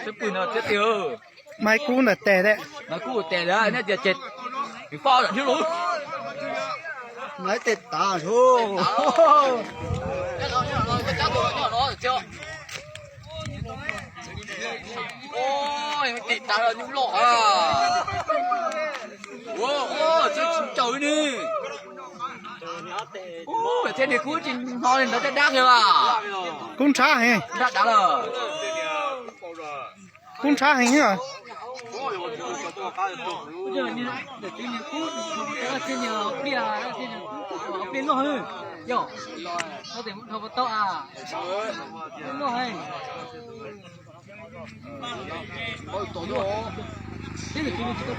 Thếปืนnó chết tiêu. Mai cú là tè đấy. Nó cú tè đó, nó chết. Cái pho là thiếu lũ. Nói tết tà thôi. Nó chưa. Ôi, tịt tà là những lọ à. Wow, trời trời đi. Ôi, thế này cú trên thôi nó sẽ đắt rồi à. Cũng trả hay. Đắt rồi. Cũng trả hay nhá. Bây giờ như để tin như cút thế là trên nhờ bia là trên nhờ bên nó hơi yo nó thể muốn thâu to à nó hay Ôi tổ nó. thế là tin như tốt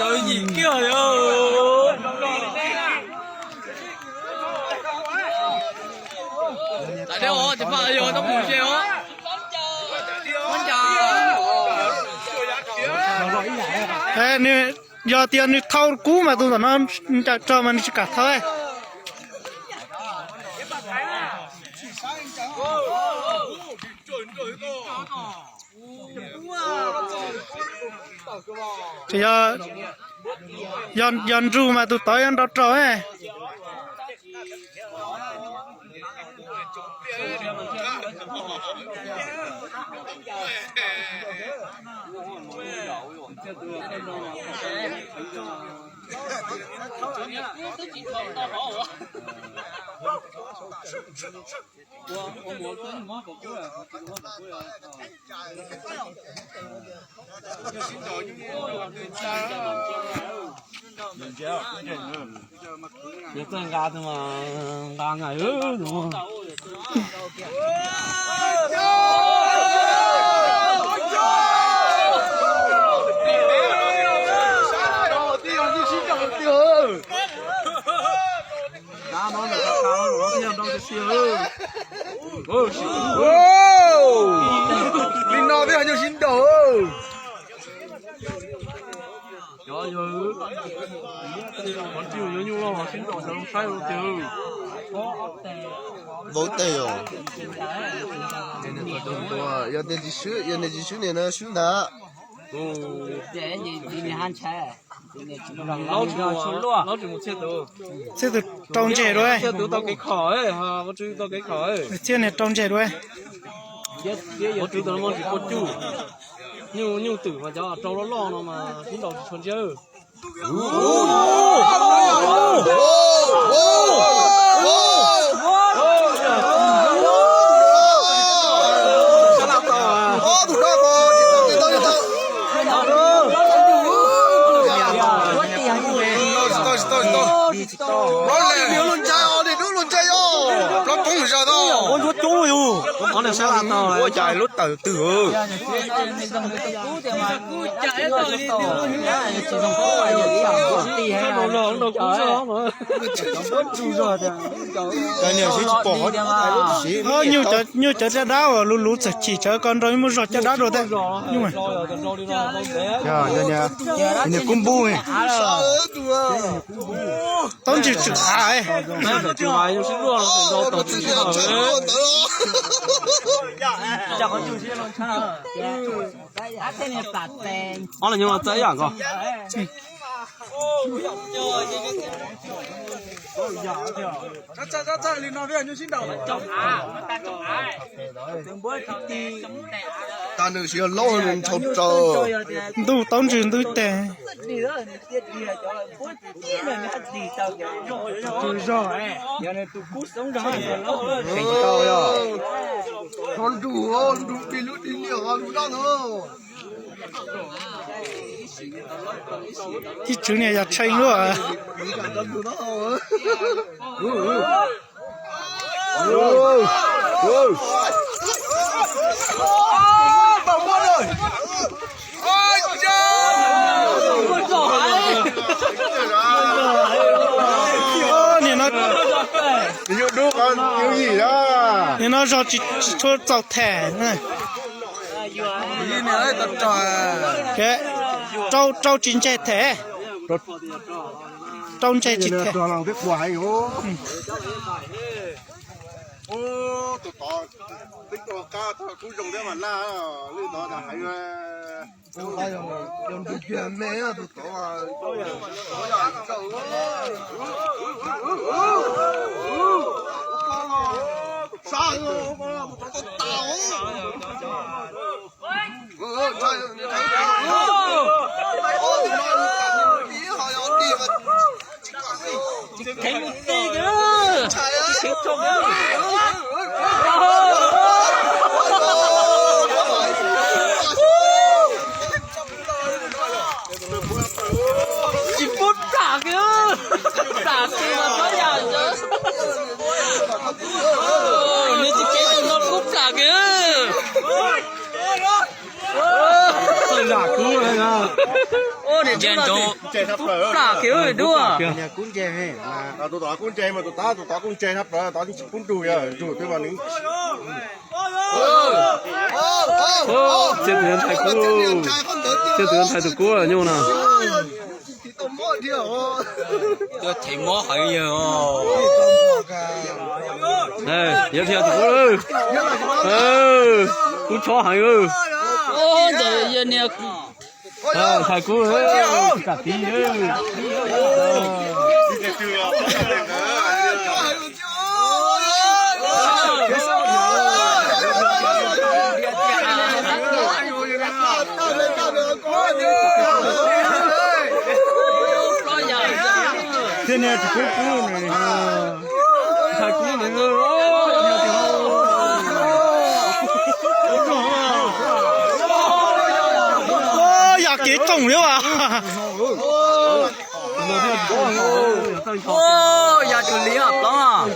Rồi nhìn kia rồi. Tại đây ó, chỉ phải rồi nó bùi xe ó. Con chào. Ê, nè, giờ tiền nè thâu cú mà tôi nó cho mình chỉ cả thôi. Thì giờ ru mà tôi tới ăn đó rồi ấy. Biết rằng gà thôi mà gà ngày đúng không? Mình nói với anh nhiều xin đồ. Trời ơi, còn chịu nhớ nhung lo xin đồ sao sai rồi chịu. Vô tề rồi. Giờ này chỉ sữa này nó sữa đã. Để gì han chè. Nó chỉ một chiếc đồ. Thế tôi trông trẻ rồi. Chiếc đồ tao cái khỏi, ha, nó chui tao cái khỏi. Chiếc này trông trẻ rồi. Nó chui tao nó chỉ có chu. Nhiều tử mà cho trâu nó lo nó mà xin đầu chuẩn chưa. Con này sẽ làm tàu này. Ôi trời lút từ từ. Cái này sẽ bỏ hết. Nhiều chợ đá rồi lú chỉ chợ con rồi mới rót chợ đá rồi đấy. Nhưng mà Dạ. Này cũng bùi. tao chỉ chữ ai. Chữ ai cũng xin luôn. Nó là nhưng mà cháy à con? Ta nữ sẽ lâu hơn chọc trò. Đủ tao chỉ đủ tè. Con đủ không? Đủ đi lút đi nhiều không? Đủ đâu nữa. Cái chữ này là chơi nữa à? Bảo mua rồi. Ôi Nè nó YouTube con kiểu gì đó. nên nó do chỉ cho tàu thẻ này đi này tập trò cái trâu chín chạy thẻ trâu chạy chín thẻ trò làm việc hoài ô tụi tao tính tụi cá tụi cũng dùng để mà la lưu đó là hay dùng cái chuyện này á tụi tao sao tụi tao thấy một tí nữa chết không chỉ phút cả kìa cả kìa mà có nhà chứ nên chỉ chết cho nó phút cả kìa giả cú này nè ô để chúng ta phút cả kìa rồi đúng không nhà cuốn chè hay là tụi tao cuốn chè mà tụi tao cuốn chè thấp rồi tao chỉ cuốn đùi à đùi cái mà nín chết tiền thái cú chết tiền thái được cú rồi nhưng mà cho thấy mỏ hay giờ đây giới thiệu được cú cú chó hay ô giờ giờ nè thái cú cả tí thế này thì cú này thái cú này ya kế trồng nữa à ô nhà chủ lý hợp đó à